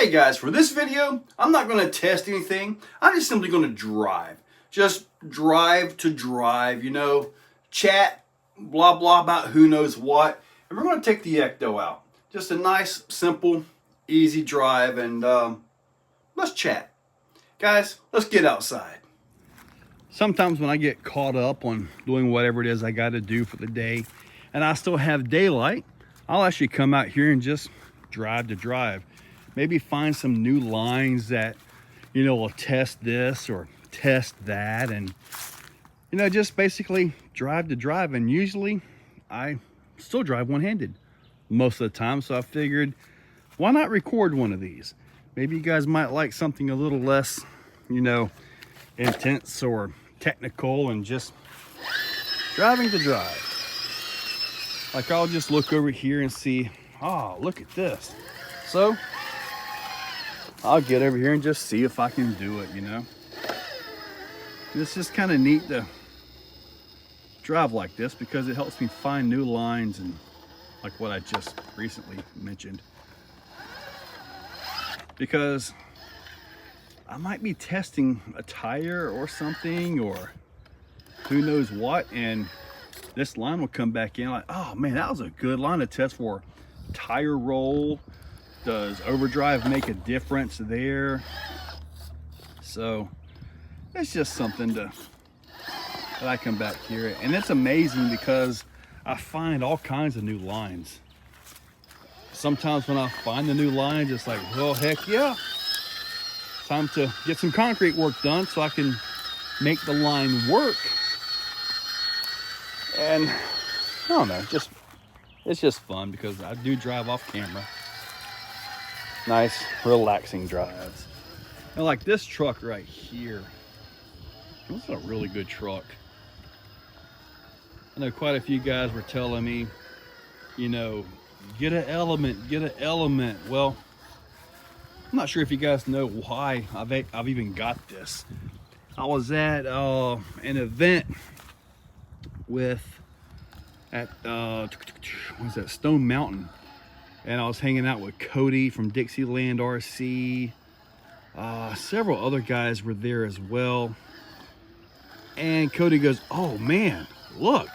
Hey guys, for this video, I'm not going to test anything. I'm just simply going to drive. Just drive to drive, you know, chat, blah, blah about who knows what. And we're going to take the Ecto out. Just a nice, simple, easy drive, and let's chat. Guys, let's get outside. Sometimes when I get caught up on doing whatever it is I got to do for the day, and I still have daylight, I'll actually come out here and just drive to drive. Maybe find some new lines that, you know, will test this or test that, and, you know, just basically drive to drive. And usually I still drive one-handed most of the time, so I figured, why not record one of these? Maybe you guys might like something a little less, you know, intense or technical, and just driving to drive. Like, I'll just look over here and see, oh, look at this. So I'll get over here and just see if I can do it, you know. It's just kind of neat to drive like this because it helps me find new lines, and like what I just recently mentioned. Because I might be testing a tire or something, or who knows what, and this line will come back in like, oh man, that was a good line to test for tire roll. Does overdrive make a difference there? So it's just something that I come back here, and it's amazing because I find all kinds of new lines. Sometimes when I find the new lines, it's like, well, heck yeah, time to get some concrete work done so I can make the line work. And I don't know, it's just fun because I do drive off camera. Nice, relaxing drives. And like this truck right here, this is a really good truck. I know quite a few guys were telling me, you know, get an Element, get an Element. Well, I'm not sure if you guys know why I've even got this. I was at an event at what was that, Stone Mountain. And I was hanging out with Cody from Dixieland RC. Several other guys were there as well. And Cody goes, oh man, look,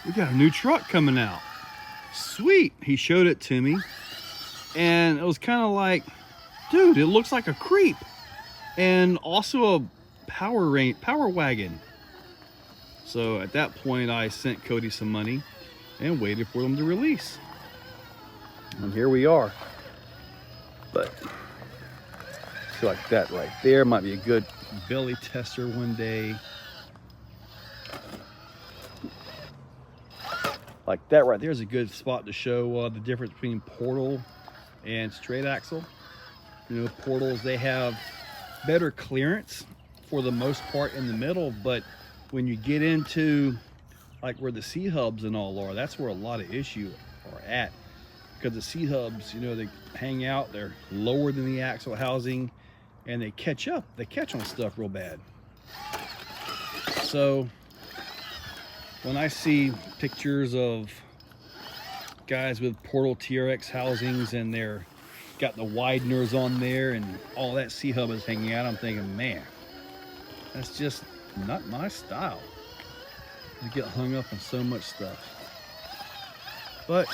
we got a new truck coming out. Sweet. He showed it to me. And it was kind of like, dude, it looks like a creep. And also a power wagon. So at that point, I sent Cody some money and waited for them to release. And here we are. But I feel like that right there might be a good belly tester one day. Like that right there is a good spot to show the difference between portal and straight axle. You know, portals, they have better clearance for the most part in the middle, but when you get into like where the C-hubs and all are, that's where a lot of issues are at. Because the C-hubs, you know, they hang out, they're lower than the axle housing, and they catch on stuff real bad. So when I see pictures of guys with Portal TRX housings and they're got the wideners on there and all that C-hub is hanging out, I'm thinking, man, that's just not my style. You get hung up on so much stuff. But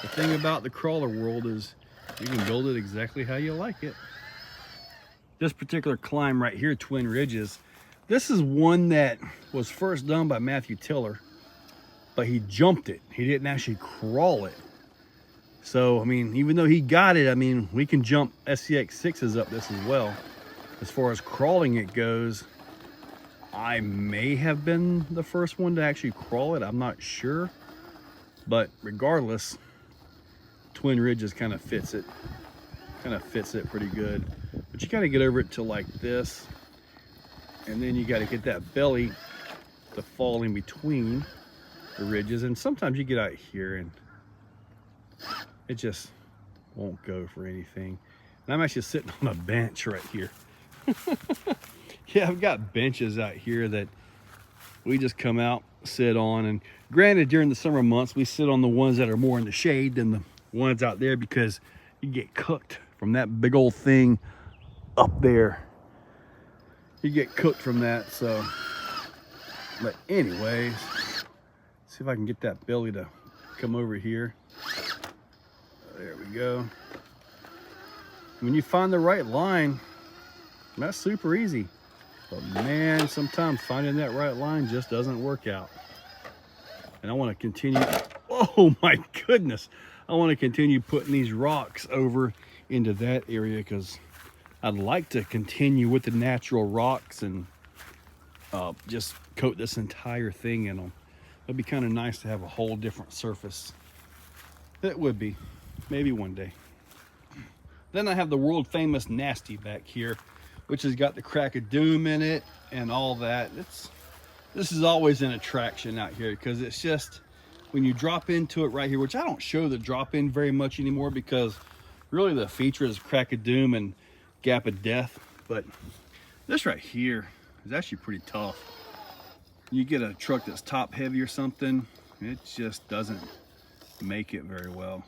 the thing about the crawler world is you can build it exactly how you like it. This particular climb right here, Twin Ridges, this is one that was first done by Matthew Tiller, but he jumped it. He didn't actually crawl it. So, I mean, even though he got it, I mean, we can jump SCX6s up this as well. As far as crawling it goes, I may have been the first one to actually crawl it. I'm not sure. But regardless, Twin Ridges kind of fits it pretty good. But you got to get over it to like this, and then you got to get that belly to fall in between the ridges. And sometimes you get out here and it just won't go for anything. And I'm actually sitting on a bench right here. Yeah, I've got benches out here that we just come out, sit on. And granted, during the summer months, we sit on the ones that are more in the shade than the ones out there because you get cooked from that big old thing up there. You get cooked from that. So, but anyways, see if I can get that belly to come over here. There we go. When you find the right line, that's super easy. But man, sometimes finding that right line just doesn't work out. And I want to continue, oh my goodness, I want to continue putting these rocks over into that area, because I'd like to continue with the natural rocks and just coat this entire thing in them. It'd be kind of nice to have a whole different surface. It would be, maybe one day. Then I have the world famous Nasty back here, which has got the crack of doom in it and all that. This is always an attraction out here, because it's just, when you drop into it right here, which I don't show the drop in very much anymore, because really the feature is crack of doom and gap of death. But this right here is actually pretty tough. You get a truck that's top heavy or something, it just doesn't make it very well.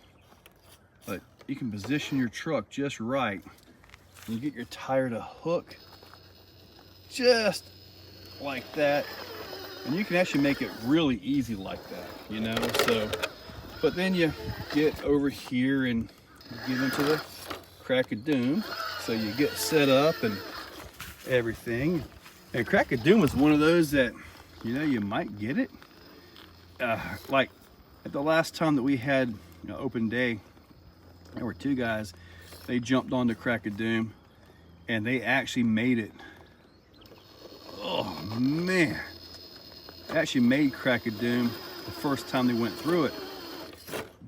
But you can position your truck just right. You get your tire to hook just like that, and you can actually make it really easy like that, you know. So, but then you get over here and you get into the crack of doom. So you get set up and everything. And crack of doom is one of those that, you know, you might get it. Like at the last time that we had open day, there were two guys, they jumped on the crack of doom and they actually made it. Oh man, they actually made crack of doom the first time they went through it,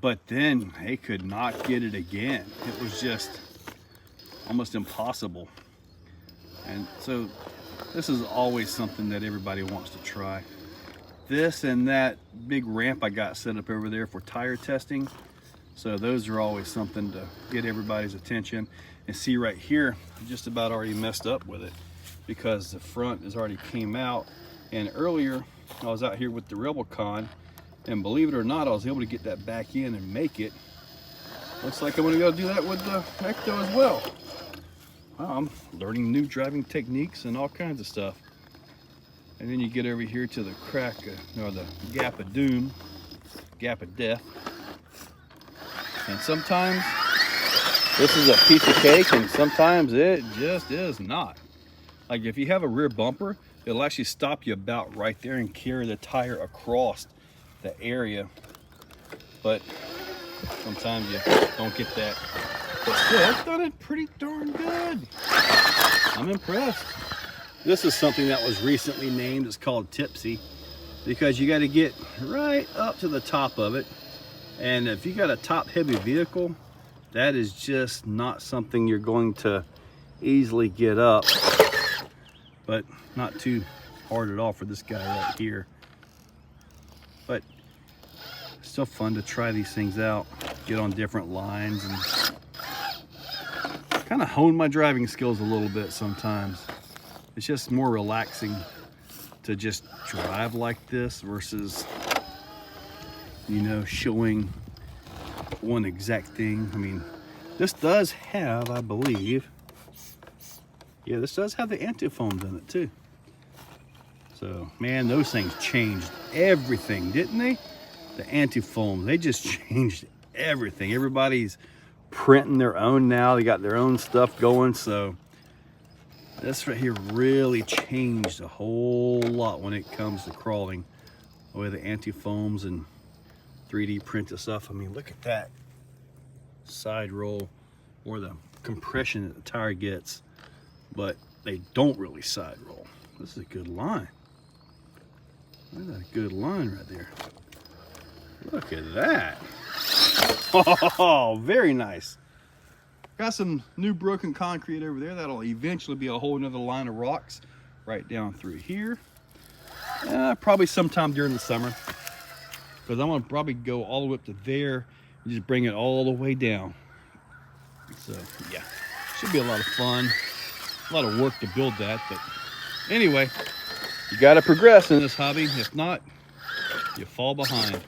but then they could not get it again. It was just almost impossible. And so this is always something that everybody wants to try. This and that big ramp I got set up over there for tire testing. So those are always something to get everybody's attention. And see right here, I just about already messed up with it, because the front has already came out. And earlier I was out here with the RebelCon, and believe it or not, I was able to get that back in and make it. Looks like I'm gonna be able to do that with the Ecto as well. Wow, I'm learning new driving techniques and all kinds of stuff. And then you get over here to the crack, or the gap of doom, gap of death. And sometimes this is a piece of cake, and sometimes it just is not. Like if you have a rear bumper, it'll actually stop you about right there and carry the tire across the area. But sometimes you don't get that. But still, it's done it pretty darn good. I'm impressed. This is something that was recently named. It's called Tipsy, because you got to get right up to the top of it. And if you got a top heavy vehicle, that is just not something you're going to easily get up. But not too hard at all for this guy right here. But it's still fun to try these things out, get on different lines, and kind of hone my driving skills a little bit sometimes. It's just more relaxing to just drive like this versus, you know, showing one exact thing. I mean, this does have, I believe, yeah, this does have the anti-foams in it too. So, man, those things changed everything, didn't they? The anti-foams, they just changed everything. Everybody's printing their own now. They got their own stuff going. So this right here really changed a whole lot when it comes to crawling. The way the anti-foams and 3D printed stuff. I mean, look at that side roll, or the compression that the tire gets, but they don't really side roll. This is a good line. Look at that good line right there. Look at that. Oh, very nice. Got some new broken concrete over there. That'll eventually be a whole nother line of rocks right down through here. Probably sometime during the summer, because I'm gonna probably go all the way up to there and just bring it all the way down. So yeah, should be a lot of fun, a lot of work to build that, but anyway, you got to progress in this hobby. If not, you fall behind.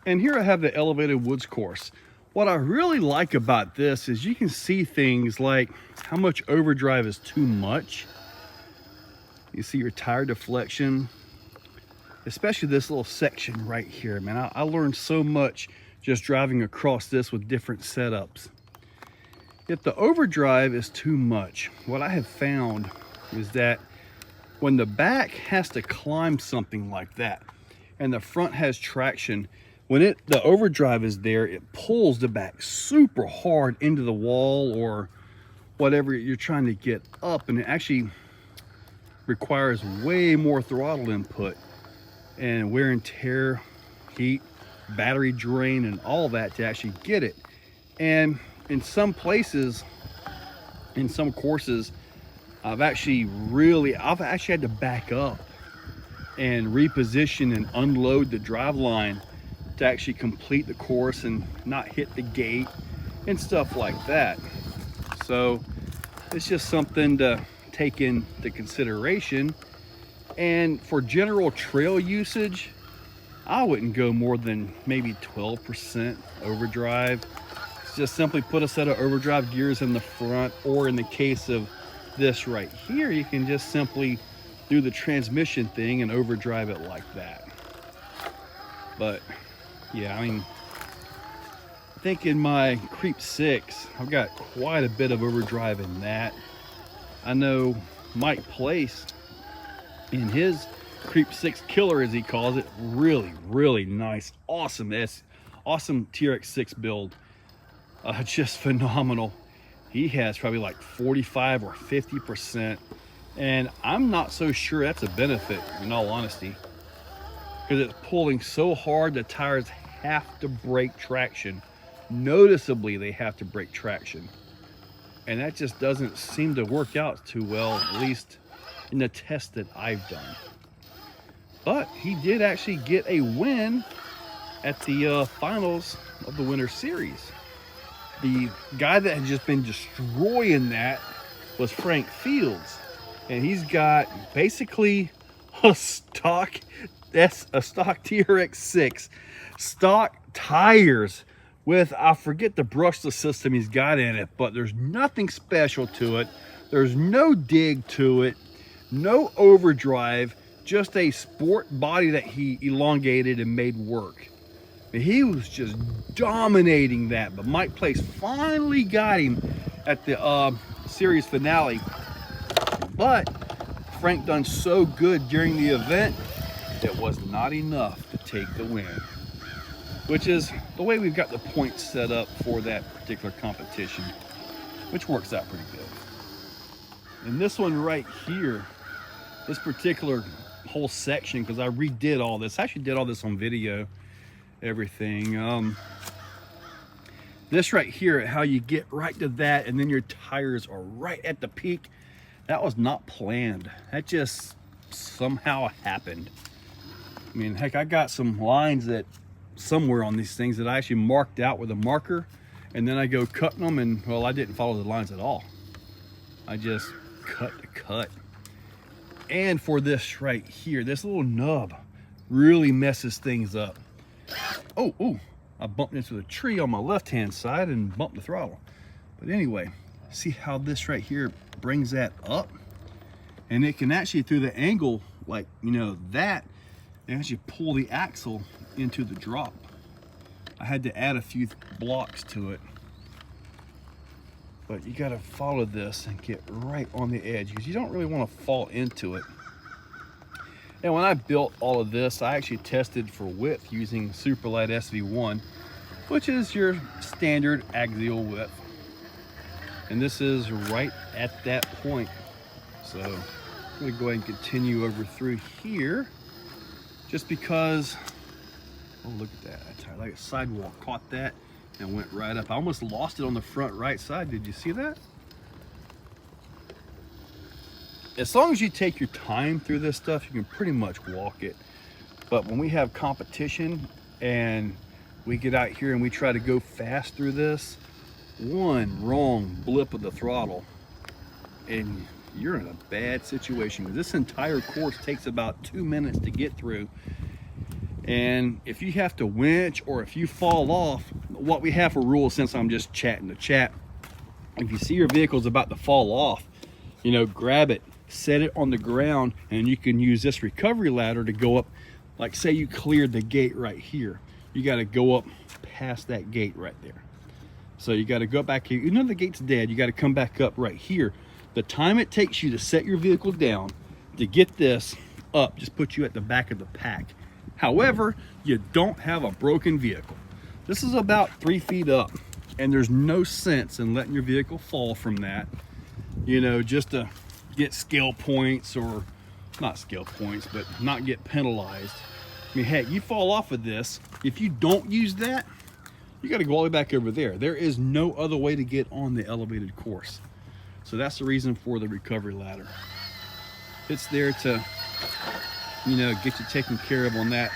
And here I have the elevated woods course. What I really like about this is you can see things like how much overdrive is too much. You see your tire deflection, especially this little section right here. Man, I learned so much just driving across this with different setups. If the overdrive is too much, what I have found is that when the back has to climb something like that and the front has traction, when the overdrive is there, it pulls the back super hard into the wall or whatever you're trying to get up, and it actually requires way more throttle input and wear and tear, heat, battery drain, and all that to actually get it. And in some places, in some courses, I've actually had to back up and reposition and unload the drive line to actually complete the course and not hit the gate and stuff like that. So it's just something to take into consideration. And for general trail usage, I wouldn't go more than maybe 12% overdrive. Just simply put a set of overdrive gears in the front, or in the case of this right here, you can just simply do the transmission thing and overdrive it like that. But yeah, I mean, I think in my Creep 6, I've got quite a bit of overdrive in that. I know Mike Place in his Creep 6 Killer, as he calls it, really nice, awesome TRX6 build. Just phenomenal. He has probably like 45 or 50%, and I'm not so sure that's a benefit, in all honesty, because it's pulling so hard the tires have to break traction. Noticeably, they have to break traction, and that just doesn't seem to work out too well, at least in the test that I've done. But he did actually get a win at the finals of the Winter Series. The guy that had just been destroying that was Frank Fields, and he's got basically a stock TRX6, stock tires with, I forget the brushless system he's got in it, but there's nothing special to it. There's no dig to it, no overdrive, just a sport body that he elongated and made work. He was just dominating that, but Mike Place finally got him at the series finale. But Frank done so good during the event, it was not enough to take the win, which is the way we've got the points set up for that particular competition, which works out pretty good. And this one right here, this particular whole section, because I redid all this, I actually did all this on video, everything. This right here, how you get right to that and then your tires are right at the peak, that was not planned. That just somehow happened. I mean, heck, I got some lines that somewhere on these things that I actually marked out with a marker, and then I go cutting them, and well, I didn't follow the lines at all. I just cut to cut. And for this right here, this little nub really messes things up. Oh, I bumped into the tree on my left-hand side and bumped the throttle. But anyway, see how this right here brings that up? And it can actually, through the angle, like, you know, that, and actually pull the axle into the drop. I had to add a few blocks to it. But you gotta follow this and get right on the edge, because you don't really want to fall into it. And when I built all of this, I actually tested for width using Superlight SV1, which is your standard axial width. And this is right at that point. So I'm gonna go ahead and continue over through here, just because, oh, look at that. Like a sidewalk caught that and went right up. I almost lost it on the front right side. Did you see that? As long as you take your time through this stuff, you can pretty much walk it. But when we have competition and we get out here and we try to go fast through this, one wrong blip of the throttle and you're in a bad situation. This entire course takes about 2 minutes to get through. And if you have to winch or if you fall off, what we have for rules, since I'm just chatting to chat, if you see your vehicle's about to fall off, you know, grab it, set it on the ground, and you can use this recovery ladder to go up. Like say you cleared the gate right here, you got to go up past that gate right there. So you got to go back here, even though the gate's dead, you got to come back up right here. The time it takes you to set your vehicle down to get this up just puts you at the back of the pack. However, you don't have a broken vehicle. This is about 3 feet up, and there's no sense in letting your vehicle fall from that, you know, just to get skill points, or not skill points, but not get penalized. I mean, heck, you fall off of this, if you don't use that, you got to go all the way back over there. There is no other way to get on the elevated course. So that's the reason for the recovery ladder. It's there to, you know, get you taken care of on that.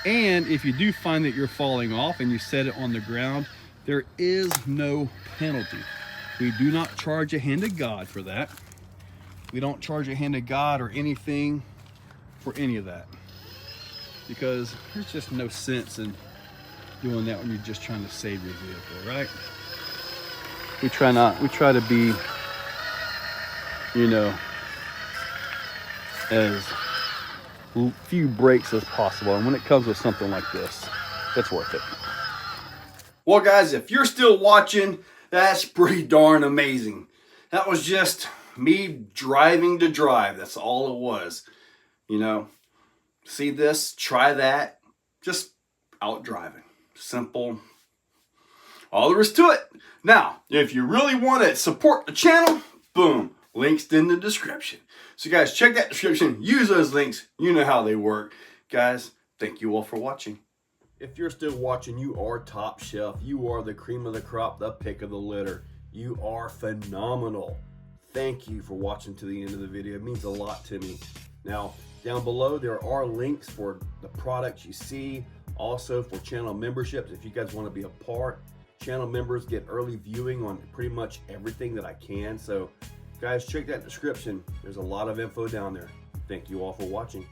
And if you do find that you're falling off and you set it on the ground, there is no penalty. We do not charge a hand of God for that. We don't charge a hand of God or anything for any of that, because there's just no sense in doing that when you're just trying to save your vehicle, right? We try to be, you know, as few breaks as possible. And when it comes with something like this, it's worth it. Well, guys, if you're still watching, that's pretty darn amazing. That was just me driving to drive. That's all it was. You know, see this, try that, just out driving. Simple. All there is to it. Now, if you really want to support the channel, boom, links in the description. So guys, check that description, use those links, you know how they work. Guys, thank you all for watching. If you're still watching, you are top shelf. You are the cream of the crop, the pick of the litter. You are phenomenal. Thank you for watching to the end of the video. It means a lot to me. Now, down below, there are links for the products you see, also for channel memberships. If you guys want to be a part, channel members get early viewing on pretty much everything that I can. So guys, check that description. There's a lot of info down there. Thank you all for watching.